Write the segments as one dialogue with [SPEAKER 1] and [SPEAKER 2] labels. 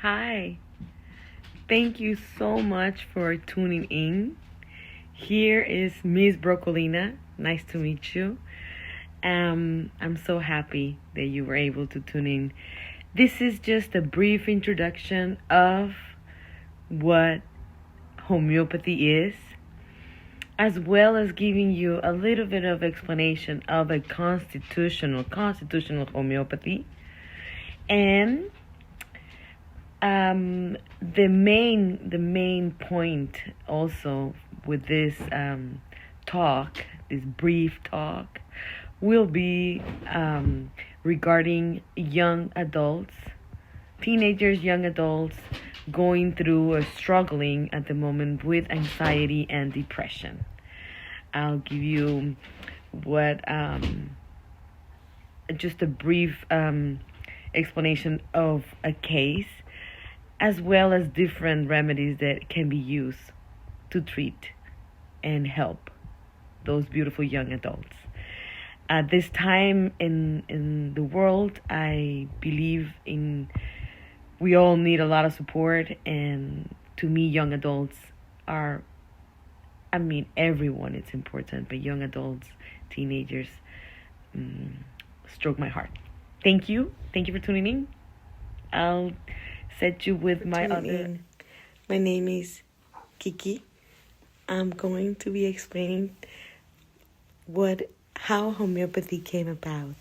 [SPEAKER 1] Hi. Thank you so much for tuning in. Here is Mrs.Brocolina. Nice to meet you. I'm so happy that you were able to tune in. This is just a brief introduction of what homeopathy is, as well as giving you a little bit of explanation of a constitutional homeopathy. And the main point also with this this brief talk, will be regarding young adults, teenagers, young adults going through or struggling at the moment with anxiety and depression. I'll give you just a brief explanation of a case, as well as different remedies that can be used to treat and help those beautiful young adults. At this time in the world, I believe we all need a lot of support, and to me, young adults everyone is important, but young adults, teenagers, stroke my heart. Thank you for tuning in. I'll set you with my other.
[SPEAKER 2] My name is Kiki. I'm going to be explaining how homeopathy came about.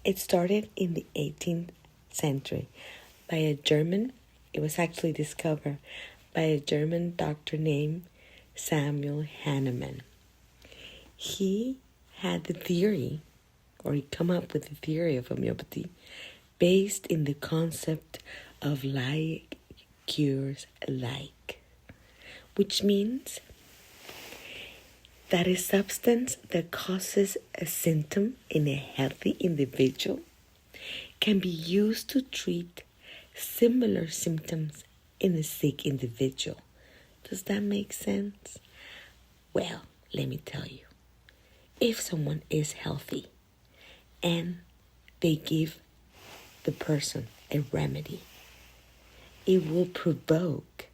[SPEAKER 2] It started in the 18th century by a German. It was actually discovered by a German doctor named Samuel Hahnemann. He had the theory, or he come up with the theory of homeopathy based in the concept of like cures like, which means that a substance that causes a symptom in a healthy individual can be used to treat similar symptoms in a sick individual. Does that make sense? Well, let me tell you. If someone is healthy and they give the person a remedy, it will provoke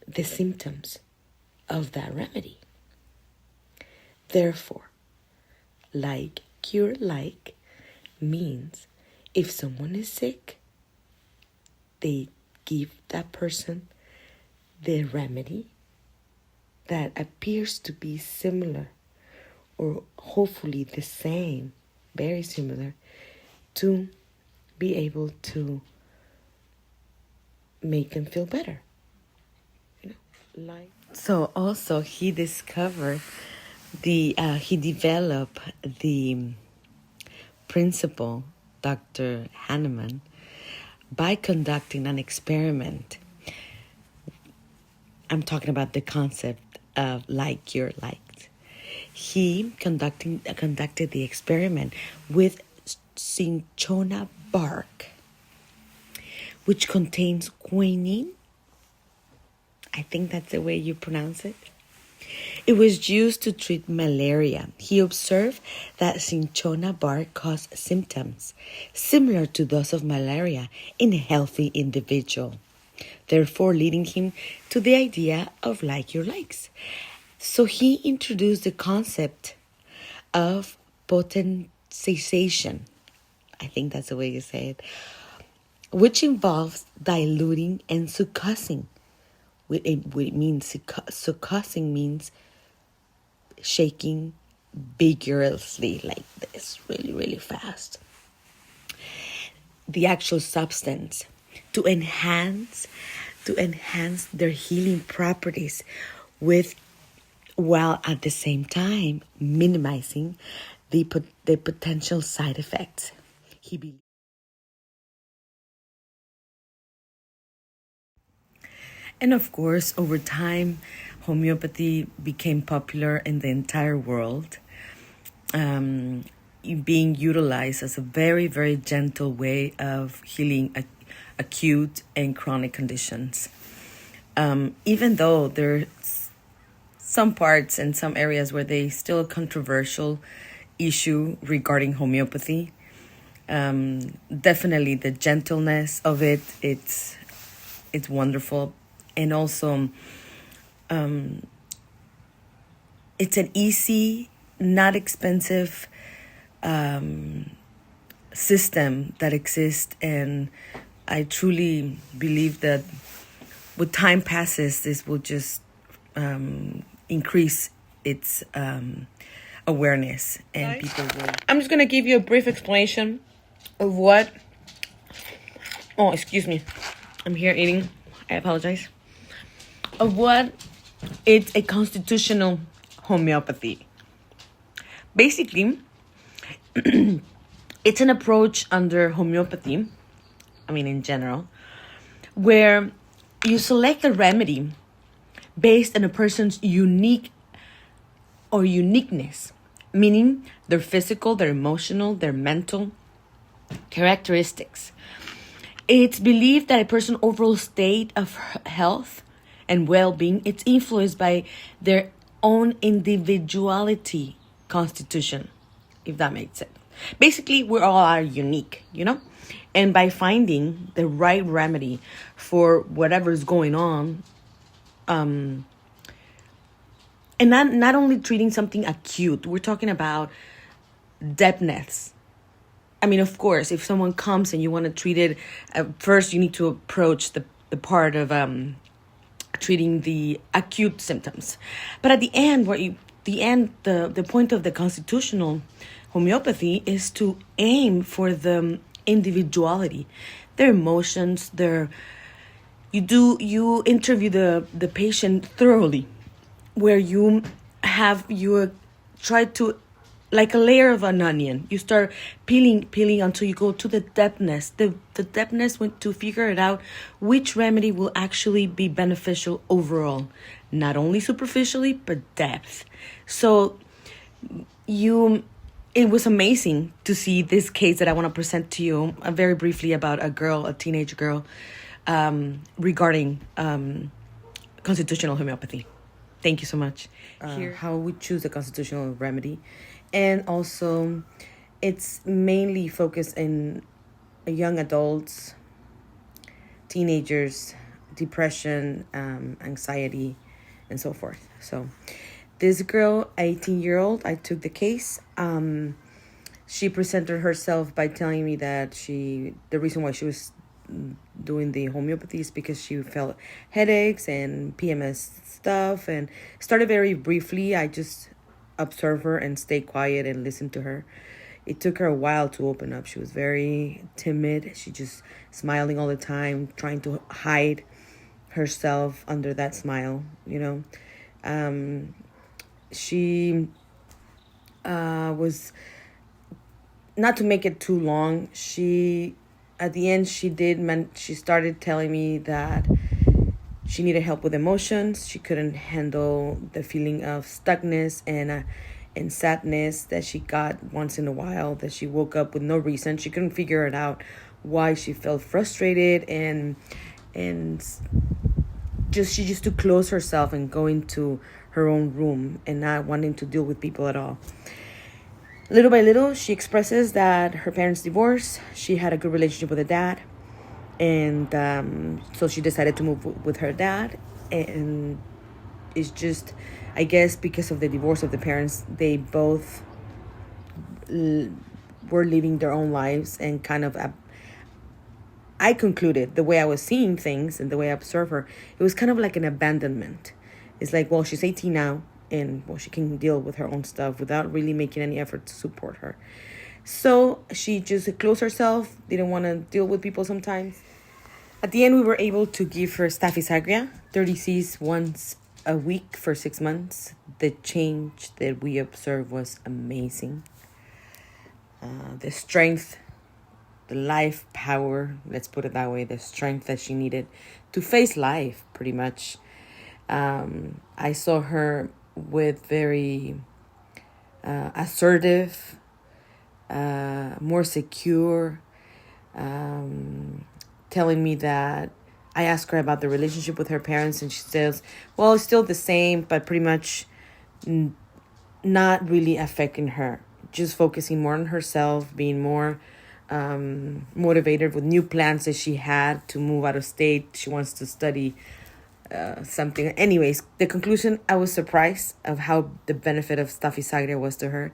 [SPEAKER 2] the symptoms of that remedy. Therefore, like cure like means if someone is sick, they give that person the remedy that appears to be similar, or hopefully the same, very similar, to be able to make them feel better. So also he developed the principle, Dr. Hahnemann, by conducting an experiment. I'm talking about the concept of like cure like. He conducted the experiment with cinchona bark, which contains quinine. I think that's the way you pronounce it. It was used to treat malaria. He observed that cinchona bark caused symptoms similar to those of malaria in a healthy individual, therefore leading him to the idea of like your likes. So he introduced the concept of potentization. I think that's the way you say it, which involves diluting and succussing. What it means, succussing means shaking vigorously like this, really, really fast. The actual substance to enhance their healing properties while at the same time minimizing the potential side effects. And of course, over time, homeopathy became popular in the entire world, being utilized as a very, very gentle way of healing acute and chronic conditions. Even though there's some parts and some areas where there's still a controversial issue regarding homeopathy, Definitely the gentleness of it, it's wonderful. And also, it's an easy, not expensive system that exists, and I truly believe that with time passes, this will just increase its awareness, and people will. I'm just gonna give you a brief explanation of what. Oh, excuse me, I'm here eating. I apologize. Of what it's a constitutional homeopathy. Basically, it's an approach under homeopathy, I mean in general, where you select a remedy based on a person's unique or uniqueness, meaning their physical, their emotional, their mental characteristics. It's believed that a person's overall state of health and well-being is influenced by their own individuality constitution, if that makes sense. Basically, we all are unique, and by finding the right remedy for whatever is going on, and not only treating something acute, we're talking about depthness. I mean, of course, if someone comes and you want to treat it, first you need to approach the part of treating the acute symptoms. But at the end, the point of the constitutional homeopathy is to aim for the individuality, their emotions, you interview the patient thoroughly, where you try to, like a layer of an onion, you start peeling until you go to the depthness. The depthness to figure it out which remedy will actually be beneficial overall, not only superficially but depth. So it was amazing to see this case that I want to present to you very briefly about a teenage girl, regarding constitutional homeopathy. Thank you so much. How we choose a constitutional remedy. And also, it's mainly focused in young adults, teenagers, depression, anxiety, and so forth. So this girl, 18-year-old, I took the case. She presented herself by telling me that the reason why she was doing the homeopathy is because she felt headaches and PMS stuff, and started very briefly. I just observed her and stayed quiet and listened to her. It took her a while to open up. She was very timid. She just smiling all the time, trying to hide herself under that smile, She was, not to make it too long, at the end, she started telling me that she needed help with emotions. She couldn't handle the feeling of stuckness and sadness that she got once in a while, that she woke up with no reason. She couldn't figure it out why she felt frustrated, and she used to close herself and go into her own room and not wanting to deal with people at all. Little by little, she expresses that her parents divorced. She had a good relationship with her dad. And so she decided to move with her dad. And it's just, I guess, because of the divorce of the parents, they both were living their own lives. And kind of, I concluded, the way I was seeing things and the way I observed her, it was kind of like an abandonment. It's like, well, she's 18 now, and she can deal with her own stuff without really making any effort to support her. So she just closed herself, didn't want to deal with people sometimes. At the end, we were able to give her Staphysagria, 30 Cs once a week for 6 months. The change that we observed was amazing. The strength, the life power, let's put it that way, the strength that she needed to face life, pretty much. I saw her with very assertive, more secure, telling me that I asked her about the relationship with her parents, and she says, well, it's still the same, but pretty much not really affecting her, just focusing more on herself, being more
[SPEAKER 1] motivated with new plans that she had to move out of state. She wants to study something. Anyways, the conclusion, I was surprised of how the benefit of Staphysagra was to her.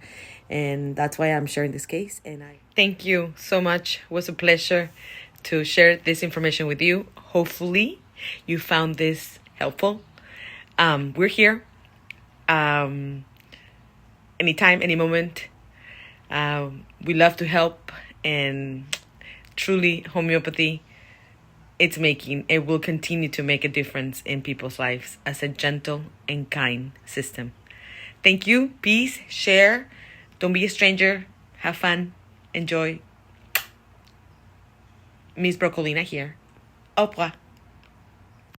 [SPEAKER 1] And that's why I'm sharing this case. And I thank you so much. It was a pleasure to share this information with you. Hopefully you found this helpful. We're here anytime, any moment. We love to help, and truly homeopathy, it will continue to make a difference in people's lives as a gentle and kind system. Thank you. Peace. Share. Don't be a stranger. Have fun. Enjoy. Miss Brocolina here. Au revoir.